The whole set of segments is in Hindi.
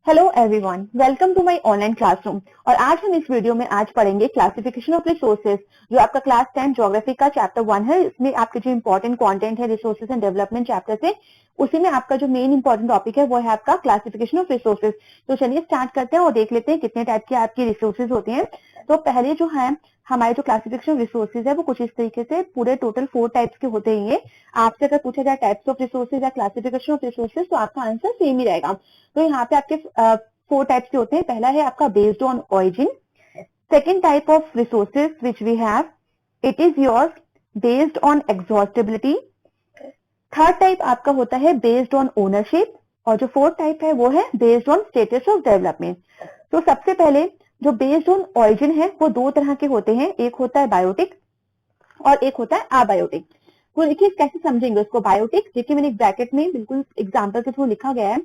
Hello everyone, welcome to my online classroom. और आज हम इस वीडियो में आज पढ़ेंगे क्लासिफिकेशन ऑफ रिसोर्सेज, जो आपका क्लास 10 ज्योग्राफी का चैप्टर 1 है। इसमें आपके जो इंपॉर्टेंट कंटेंट है रिसोर्सेज एंड डेवलपमेंट चैप्टर से, उसी में आपका जो मेन इंपॉर्टेंट टॉपिक है वो है आपका क्लासिफिकेशन ऑफ रिसोर्सेज। तो चलिए स्टार्ट करते हैं और देख लेते हैं कितने टाइप के आपकी रिसोर्सेज होते हैं। तो पहले जो है हमारे जो क्लासिफिकेशन ऑफ रिसोर्सेज है वो कुछ इस तरीके से पूरे टोटल 4 टाइप्स के होते हैं। ये आपसे अगर पूछा जाए टाइप्स ऑफ रिसोर्सेज या क्लासिफिकेशन ऑफ रिसोर्सेज तो आपका आंसर सेम ही रहेगा। तो यहाँ पे आपके 4 टाइप्स के होते हैं। पहला है आपका based on origin. Second type of resources which we have, it is yours based on exhaustibility. Third type आपका होता है बेस्ड ऑन ओनरशिप। और जो फोर्थ टाइप है वो है based on status of development. तो सबसे पहले जो बेस्ड ऑन ओरिजिन है वो 2 तरह के होते हैं, एक होता है बायोटिक और एक होता है अबायोटिक। तो देखिए कैसे समझेंगे उसको। बायोटिक देखिए मैंने एक ब्रैकेट में बिल्कुल एग्जांपल के थ्रू लिखा गया है।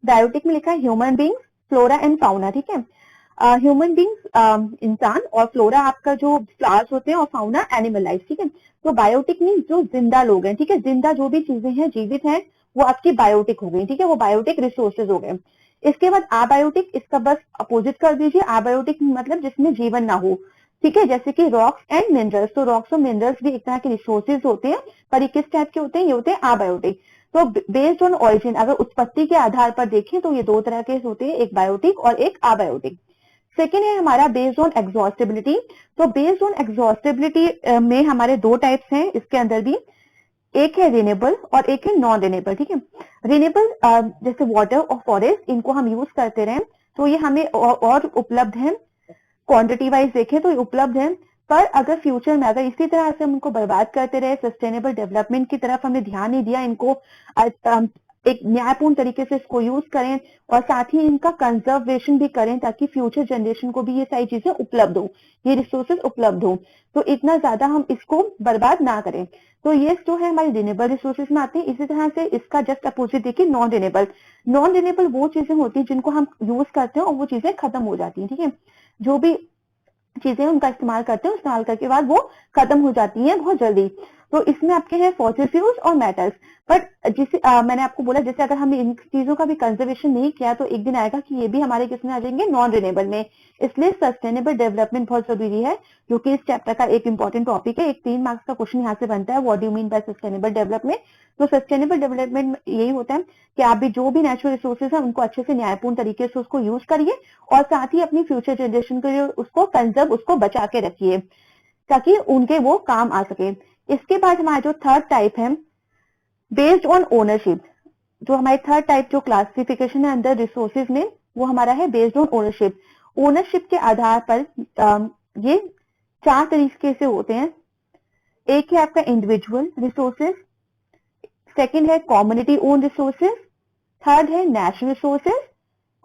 बायोटिक में लिखा है human beings, flora and fauna. ठीक है, ह्यूमन बींग्स इंसान, और फ्लोरा आपका जो फ्लावर्स होते हैं, और फाउना एनिमल लाइफ। ठीक है, तो बायोटिक मीन जो जिंदा लोग हैं। ठीक है, जिंदा जो भी चीजें हैं, जीवित हैं, वो आपकी बायोटिक हो गई। ठीक है, वो बायोटिक रिसोर्सेज हो गए। इसके बाद अबायोटिक, इसका बस अपोजिट कर दीजिए। अबायोटिक मतलब जिसमें जीवन ना हो। ठीक है, जैसे कि रॉक्स एंड मिनरल्स। तो रॉक्स और मिनरल्स भी एक तरह के रिसोर्सेज होते हैं, पर ये किस टाइप के होते हैं? ये होते हैं अबायोटिक। तो बेस्ड ऑन ओरिजिन, अगर उत्पत्ति के आधार पर देखें तो ये 2 तरह के होते हैं, एक बायोटिक और एक अबायोटिक। सेकेंड है हमारा बेस्ड ऑन एग्जॉस्टिबिलिटी। तो बेस्ड ऑन एग्जॉस्टिबिलिटी में हमारे 2 टाइप्स हैं इसके अंदर भी, एक है रिन्यूएबल और एक है नॉन रिन्यूएबल। ठीक है, रिन्यूएबल जैसे वाटर और फॉरेस्ट, इनको हम यूज करते रहे तो ये हमें और उपलब्ध है, क्वांटिटी वाइज देखें तो ये उपलब्ध है। पर अगर फ्यूचर में अगर इसी तरह से हम उनको बर्बाद करते रहे, सस्टेनेबल डेवलपमेंट की तरफ हमने ध्यान नहीं दिया, इनको एक न्यायपूर्ण तरीके से इसको यूज करें और साथ ही इनका कंजर्वेशन भी करें ताकि फ्यूचर जनरेशन को भी ये सारी चीजें उपलब्ध हो, ये रिसोर्सेज उपलब्ध हो, तो इतना ज्यादा हम इसको बर्बाद ना करें। तो ये जो है हमारे रिन्यूएबल रिसोर्सेज में आते हैं। इसी तरह से इसका जस्ट अपोजिट देखिए नॉन रिन्यूएबल। नॉन रिन्यूएबल वो चीजें होती हैं जिनको हम यूज करते हैं और वो चीजें खत्म हो जाती हैं। ठीक है, जो भी चीजें उनका इस्तेमाल करते हैं, इस्तेमाल करके बाद वो खत्म हो जाती हैं बहुत जल्दी। तो इसमें आपके हैं फॉसिल फ्यूल्स और मेटल्स। बट जिसे मैंने आपको बोला, जैसे अगर हमने इन चीजों का भी कंजर्वेशन नहीं किया तो एक दिन आएगा कि ये भी हमारे किसमें आ जाएंगे? नॉन रिन्यूएबल में। इसलिए सस्टेनेबल डेवलपमेंट बहुत जरूरी है, जो कि इस चैप्टर का एक इंपॉर्टेंट टॉपिक है। एक 3 मार्क्स का क्वेश्चन यहाँ से बनता है, what do you mean by sustainable development. तो सस्टेनेबल डेवलपमेंट यही होता है कि आप भी जो भी नेचुरल रिसोर्सेज है उनको अच्छे से न्यायपूर्ण तरीके से उसको यूज करिए और साथ ही अपनी फ्यूचर जनरेशन के लिए उसको कंजर्व, उसको बचा के रखिए ताकि उनके वो काम आ सके। इसके बाद हमारा जो थर्ड टाइप है बेस्ड ऑन ओनरशिप, जो हमारे थर्ड टाइप जो क्लासिफिकेशन है अंदर रिसोर्सेज में, वो हमारा है बेस्ड ऑन ओनरशिप। ओनरशिप के आधार पर ये 4 तरीके से होते हैं। एक है आपका इंडिविजुअल रिसोर्सेज, सेकंड है कम्युनिटी ओन रिसोर्सेज, थर्ड है नेशनल रिसोर्सेज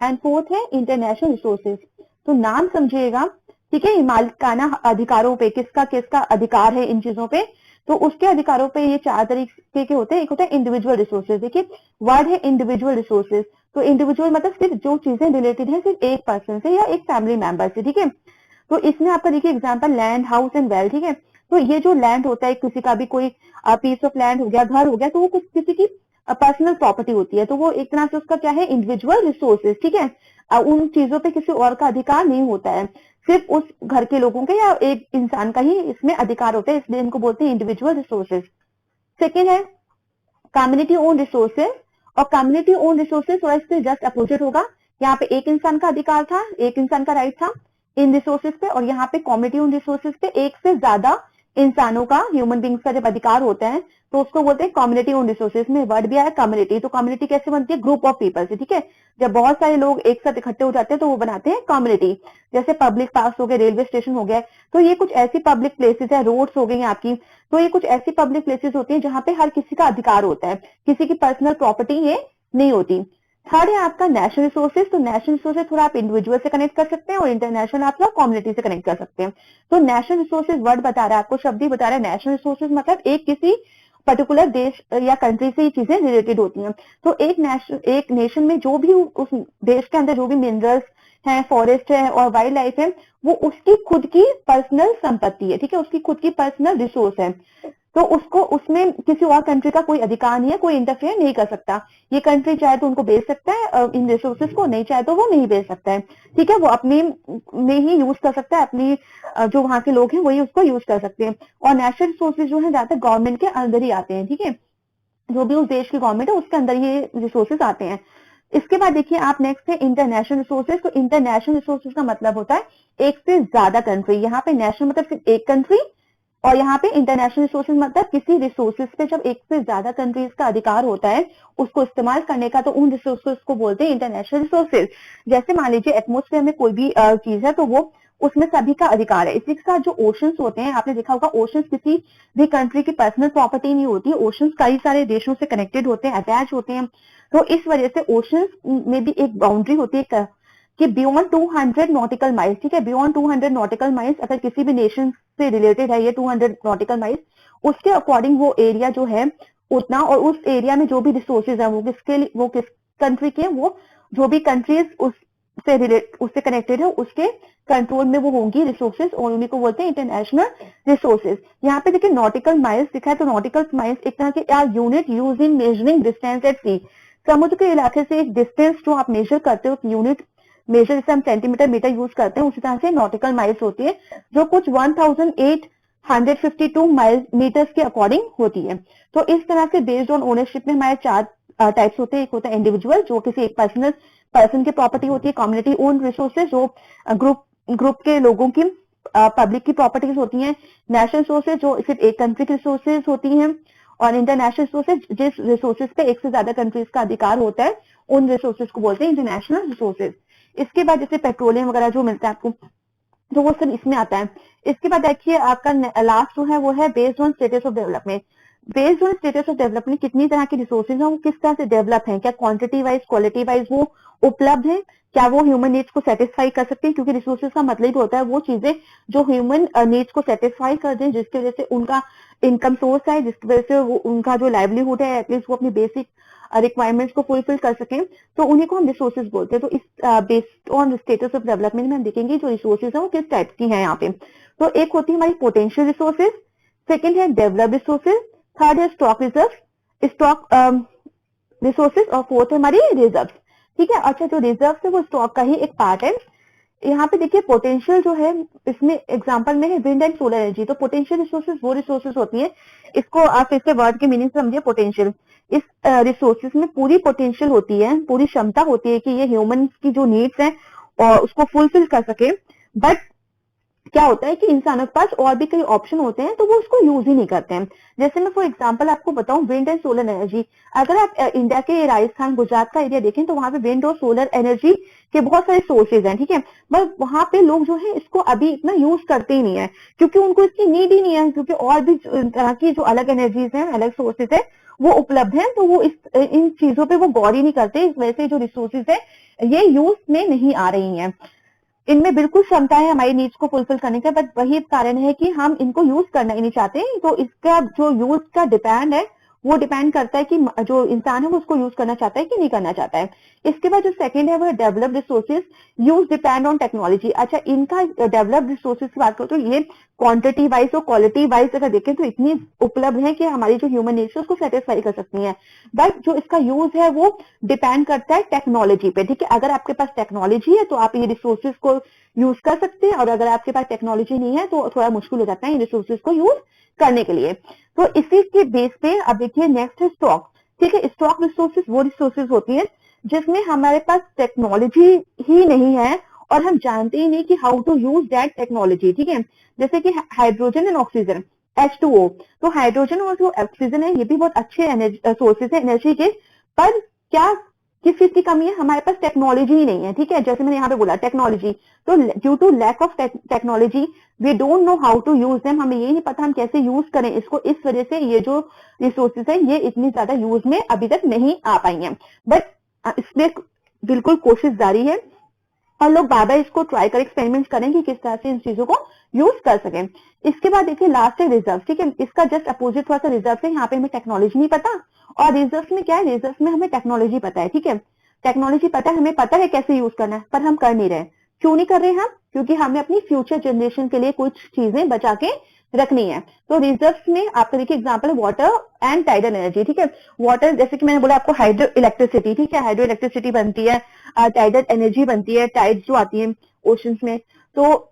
एंड फोर्थ है इंटरनेशनल रिसोर्सेज। तो नाम समझिएगा। ठीक है, मालिकाना अधिकारों पे किसका किसका अधिकार है इन चीजों पे, तो उसके अधिकारों पे ये 4 तरीके के होते हैं। एक होता है इंडिविजुअल रिसोर्सेज। देखिए वर्ड है इंडिविजुअल रिसोर्सेज। तो इंडिविजुअल मतलब सिर्फ जो चीजें रिलेटेड है सिर्फ एक पर्सन से या एक फैमिली मेंबर से। ठीक है, तो इसमें आपका देखिए example land, house and well. ठीक है, तो ये जो लैंड होता है, किसी का भी कोई पीस ऑफ लैंड हो गया, घर हो गया, तो वो कुछ किसी की पर्सनल प्रॉपर्टी होती है, तो वो एक तरह से उसका क्या है? Individual resources. ठीक है, उन चीजों पे किसी और का अधिकार नहीं होता है, सिर्फ उस घर के लोगों के या एक इंसान का ही इसमें अधिकार होता है, इसलिए इनको बोलते हैं इंडिविजुअल रिसोर्सेज। सेकेंड है कम्युनिटी ओन रिसोर्सेज। और कम्युनिटी ओन रिसोर्सेज थोड़ा इससे जस्ट अपोजिट होगा। यहाँ पे एक इंसान का अधिकार था, एक इंसान का राइट था इन रिसोर्सेज पे, और यहाँ पे कम्युनिटी ओन रिसोर्सेज पे एक से ज्यादा इंसानों का, ह्यूमन बींग्स का जब अधिकार होता है तो उसको बोलते हैं कम्युनिटी ओन रिसोर्सेज। में वर्ड भी आया कम्युनिटी। तो कम्युनिटी कैसे बनती है? ग्रुप ऑफ पीपल से। ठीक है, जब बहुत सारे लोग एक साथ इकट्ठे हो जाते हैं तो वो बनाते हैं कम्युनिटी। जैसे पब्लिक पार्क हो गए, रेलवे स्टेशन हो गया, तो ये कुछ ऐसी पब्लिक प्लेसेस है, रोड्स हो गई आपकी, तो ये कुछ ऐसी पब्लिक प्लेसेस होती है जहां पे हर किसी का अधिकार होता है, किसी की पर्सनल प्रॉपर्टी ये नहीं होती। थर्ड है आपका नेशनल रिसोर्सेज। तो नेशनल रिसोर्सेज थोड़ा आप इंडिविजुअल से कनेक्ट कर सकते हैं और इंटरनेशनल आप थोड़ा कम्युनिटी से कनेक्ट कर सकते हैं। तो नेशनल रिसोर्सेज वर्ड बता रहा है आपको, शब्द ही बता रहा है। नेशनल रिसोर्सेज मतलब एक किसी पर्टिकुलर देश या कंट्री से ये चीजें रिलेटेड होती हैं। तो एक नेशन में जो भी उस देश के अंदर जो भी मिनरल्स है, फॉरेस्ट है और वाइल्ड लाइफ है, वो उसकी खुद की पर्सनल संपत्ति है। ठीक है, उसकी खुद की पर्सनल रिसोर्स है। तो उसको उसमें किसी और कंट्री का कोई अधिकार नहीं है, कोई इंटरफेयर नहीं कर सकता। ये कंट्री चाहे तो उनको बेच सकता है इन रिसोर्सेज को, नहीं चाहे तो वो नहीं बेच सकता है, ठीक है। वो अपने में ही यूज कर सकता है, अपनी जो वहां के लोग हैं वही उसको यूज कर सकते हैं। और नेशनल रिसोर्सेज जो है ज्यादातर गवर्नमेंट के अंदर ही आते हैं, ठीक है। जो भी उस देश की गवर्नमेंट है उसके अंदर ये रिसोर्सेज आते हैं। इसके बाद देखिए आप नेक्स्ट है इंटरनेशनल रिसोर्सेज। तो इंटरनेशनल रिसोर्सेज का मतलब होता है एक से ज्यादा कंट्री। यहाँ पे नेशनल मतलब सिर्फ एक कंट्री, और यहाँ पे इंटरनेशनल रिसोर्सेज मतलब किसी रिसोर्सेज पे जब एक से ज्यादा कंट्रीज का अधिकार होता है उसको इस्तेमाल करने का, तो उन रिसोर्सेज को बोलते हैं इंटरनेशनल रिसोर्सेज। जैसे मान लीजिए एटमोस्फेयर में कोई भी चीज है तो वो उसमें सभी का अधिकार है। इसी के साथ जो ओशंस होते हैं, आपने देखा होगा ओशंस किसी भी कंट्री की पर्सनल प्रॉपर्टी नहीं होती, ओशंस कई सारे देशों से कनेक्टेड होते हैं, अटैच होते हैं। तो इस वजह से ओशंस में भी एक बाउंड्री होती है कि बियॉन्ड 200 नॉटिकल माइल्स, ठीक है। बियॉन्ड 200 नॉटिकल माइल्स अगर किसी भी नेशन से रिलेटेड है ये 200 नॉटिकल माइल्स, उसके अकॉर्डिंग वो एरिया जो है उतना, और उस एरिया में जो भी रिसोर्सेज है वो किस कंट्री के, वो जो भी कंट्रीज उससे कनेक्टेड है उसके कंट्रोल में वो होंगी रिसोर्सेज, और उन्हीं को बोलते हैं इंटरनेशनल रिसोर्सेज। यहाँ पे देखिए नॉटिकल माइल्स दिखा है, तो नॉटिकल माइल्स एक तरह के unit use in measuring distance at sea. समुद्र के इलाके से एक डिस्टेंस जो आप मेजर करते हो, यूनिट मेजर जैसे हम सेंटीमीटर मीटर यूज करते हैं, उसी तरह से नॉटिकल माइल्स होती है जो कुछ 1852 माइल मीटर्स के अकॉर्डिंग होती है। तो इस तरह से बेस्ड ऑन ओनरशिप में हमारे चार टाइप्स होते हैं। एक होता है इंडिविजुअल जो किसी एक पर्सन की प्रॉपर्टी होती है, कम्युनिटी ओन रिसोर्सेज जो ग्रुप के लोगों की पब्लिक की प्रॉपर्टीज होती हैं, नेशनल रिसोर्सेज जो सिर्फ एक कंट्री की रिसोर्सेज होती हैं, और इंटरनेशनल रिसोर्सेज जिस रिसोर्सेज पे एक से ज्यादा कंट्रीज का अधिकार होता है उन रिसोर्सेज को बोलते हैं इंटरनेशनल रिसोर्सेज। इसके बाद जैसे पेट्रोलियम वगैरह जो मिलता है आपको, तो वो सब इसमें आता है। इसके बाद देखिए आपका लास्ट जो है वो है based on status of development. Based on status of development कितनी तरह की रिसोर्सेज हैं, वो किस तरह से डेवलप हैं, क्या क्वांटिटी वाइज क्वालिटी वाइज वो उपलब्ध है, क्या वो ह्यूमन नीड्स को सेटिस्फाई कर सकते हैं, क्योंकि रिसोर्सेज का मतलब ही होता है वो चीजें जो ह्यूमन नीड्स को सेटिस्फाई कर दें, जिसकी वजह से उनका इनकम सोर्स है, जिसकी वजह से वो उनका जो लाइवलीहुड है एटलीस्ट वो अपनी बेसिक रिक्वायरमेंट्स को फुलफिल कर सकें, तो उन्हीं को हम रिसोर्सेज बोलते हैं। तो इस based on status of development में हम देखेंगे जो रिसोर्सेज है वो किस टाइप की है यहाँ पे। तो एक होती है हमारी पोटेंशियल रिसोर्सेज, सेकेंड है डेवलप रिसोर्सेज, थर्ड है स्टॉक रिजर्व स्टॉक रिसोर्सेज, और फोर्थ है हमारी रिजर्व, ठीक है। अच्छा जो रिजर्व है वो स्टॉक का ही एक पार्ट है। यहाँ पे देखिए पोटेंशियल जो है इसमें एग्जांपल में है विंड एंड सोलर एनर्जी। तो पोटेंशियल रिसोर्सेज वो रिसोर्सेज होती हैं, इसको आप इसके वर्ड के मीनिंग समझिए। पोटेंशियल इस रिसोर्सेज में पूरी पोटेंशियल होती है, पूरी क्षमता होती है कि ये ह्यूमन की जो नीड्स है और उसको फुलफिल कर सके। बट क्या होता है कि इंसानों के पास और भी कई ऑप्शन होते हैं तो वो उसको यूज ही नहीं करते हैं। जैसे मैं फॉर एग्जांपल आपको बताऊं विंड एंड सोलर एनर्जी, अगर आप इंडिया के राजस्थान गुजरात का एरिया देखें तो वहां पे विंड और सोलर एनर्जी के बहुत सारे सोर्सेज हैं, ठीक है। बट वहां पे लोग जो है इसको अभी इतना यूज करते ही नहीं है क्योंकि उनको इसकी नीड ही नहीं है, क्योंकि और भी तरह की जो अलग एनर्जीज हैं, अलग सोर्सेज है वो उपलब्ध हैं, तो वो इन चीजों पे वो गौर ही नहीं करते। इस वजह से जो रिसोर्सेज है ये यूज में नहीं आ रही हैं। इनमें बिल्कुल क्षमता है हमारी नीड्स को फुलफिल करने का, बट वही कारण है कि हम इनको यूज करना ही नहीं चाहते। तो इसका जो यूज का डिपेंड है वो डिपेंड करता है कि जो इंसान है वो उसको यूज करना चाहता है कि नहीं करना चाहता है। इसके बाद जो सेकंड है वो developed resources use depend on technology. अच्छा इनका डेवलप्ड रिसोर्सेज की बात करो तो ये क्वांटिटी वाइज और क्वालिटी वाइज अगर देखें तो इतनी उपलब्ध है कि हमारी जो ह्यूमन नीड्स है उसको सेटिस्फाई कर सकती है। बट जो इसका यूज है वो डिपेंड करता है टेक्नोलॉजी पे, ठीक है। अगर आपके पास टेक्नोलॉजी है तो आप ये रिसोर्सेज को यूज कर सकते हैं, और अगर आपके पास टेक्नोलॉजी नहीं है तो थोड़ा मुश्किल हो जाता है इन रिसोर्सेज को यूज करने के लिए। तो इसी के बेस पे अब देखिए नेक्स्ट है स्टॉक, ठीक है। स्टॉक रिसोर्सेज वो रिसोर्सेज होती है जिसमें हमारे पास टेक्नोलॉजी ही नहीं है और हम जानते ही नहीं कि how to use that technology, ठीक है। जैसे कि हाइड्रोजन एंड ऑक्सीजन H2O, तो हाइड्रोजन और जो ऑक्सीजन है ये भी बहुत अच्छे सोर्सेज है एनर्जी के, पर क्या किस चीज की कमी है, हमारे पास टेक्नोलॉजी ही नहीं है, ठीक है। जैसे मैंने यहाँ पे बोला टेक्नोलॉजी, तो due to lack of technology we don't know how to use them, हमें ये नहीं पता हम कैसे यूज करें इसको, इस वजह से ये जो रिसोर्सेज है ये इतनी ज्यादा यूज में अभी तक नहीं आ पाई हैं। बट इसमें बिल्कुल कोशिश जारी है और लोग बार बार इसको ट्राई कर एक्सपेरिमेंट करें कि किस तरह से इन चीजों को यूज कर सकें। इसके बाद देखिए लास्ट है रिजर्व, ठीक है। इसका जस्ट अपोजिट थोड़ा सा रिजर्व है, यहाँ पे हमें टेक्नोलॉजी नहीं पता और रिजर्व में क्या है, रिजर्व में हमें टेक्नोलॉजी पता है, ठीक है। टेक्नोलॉजी पता है, हमें पता है कैसे यूज करना है, पर हम कर नहीं रहे। क्यों नहीं कर रहे हम, क्योंकि हमें अपनी फ्यूचर जनरेशन के लिए कुछ चीजें बचा के रखनी है। तो रिजर्व्स में आपका देखिए example water and tidal energy, ठीक है। वाटर जैसे कि मैंने बोला आपको हाइड्रो इलेक्ट्रिसिटी, ठीक है, हाइड्रो इलेक्ट्रिसिटी बनती है, टाइडल एनर्जी बनती है, टाइड्स जो आती है ओशंस में। तो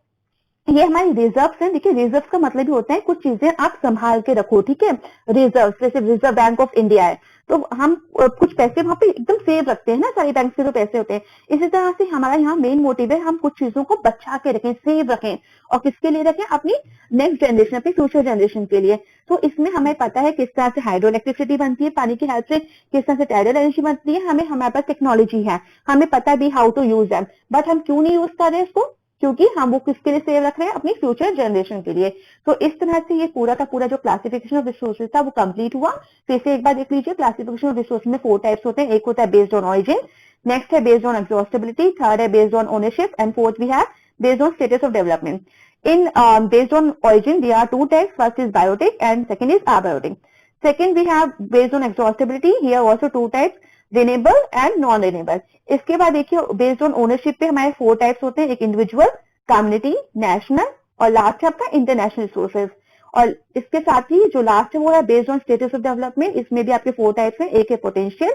ये हमारे रिजर्व्स हैं। देखिए रिजर्व का मतलब ही होता है कुछ चीजें आप संभाल के रखो, ठीक है। रिजर्व जैसे रिजर्व बैंक ऑफ इंडिया है, तो हम कुछ पैसे वहां पे एकदम सेव रखते हैं ना, सारे बैंक से जो पैसे होते हैं। इसी तरह से हमारा यहाँ मेन मोटिव है हम कुछ चीजों को बचा के रखें, सेव रखें। और किसके लिए रखें? अपनी नेक्स्ट जनरेशन, अपनी फ्यूचर जनरेशन के लिए। तो इसमें हमें पता है किस तरह से हाइड्रो इलेक्ट्रिसिटी बनती है पानी की हेल्प से, किस तरह से टाइडल एनर्जी बनती है, हमें हमारे पास टेक्नोलॉजी है, हमें पता भी how to use them. But हम क्यों नहीं यूज कर रहे हैं इसको? क्योंकि हम वो किसके लिए सेव रख रहे हैं? अपनी फ्यूचर जनरेशन के लिए। तो इस तरह से ये पूरा का पूरा जो क्लासिफिकेशन ऑफ रिसोर्सेज था वो कंप्लीट हुआ। फिर से एक बार देख लीजिए, क्लासिफिकेशन ऑफ रिसोर्सेज में 4 टाइप्स होते हैं। एक होता है बेस्ड ऑन ऑरिजिन, नेक्स्ट है बेस्ड ऑन एग्जॉस्टिबिलिटी, थर्ड है based on ownership, and fourth we have based on status of development. In based on origin, there are 2 types. First is biotic and second is abiotic. Second, we have based on exhaustibility. Here also 2 types, renewable and non-renewable. इसके बाद देखिए based on ownership पे हमारे 4 types होते हैं, एक individual, community, national और लास्ट है आपका इंटरनेशनल रिसोर्सेज। और इसके साथ ही जो लास्ट है वो है based on status of development. इसमें भी आपके 4 टाइप्स हैं, एक है पोटेंशियल,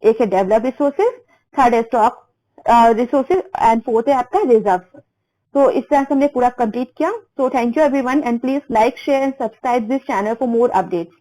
एक है डेवलप रिसोर्सेज, थर्ड है स्टॉक रिसोर्सेज एंड फोर्थ है आपका रिजर्व। तो इस तरह से हमने पूरा कंप्लीट किया। तो thank you everyone and please like share and subscribe this channel for more updates.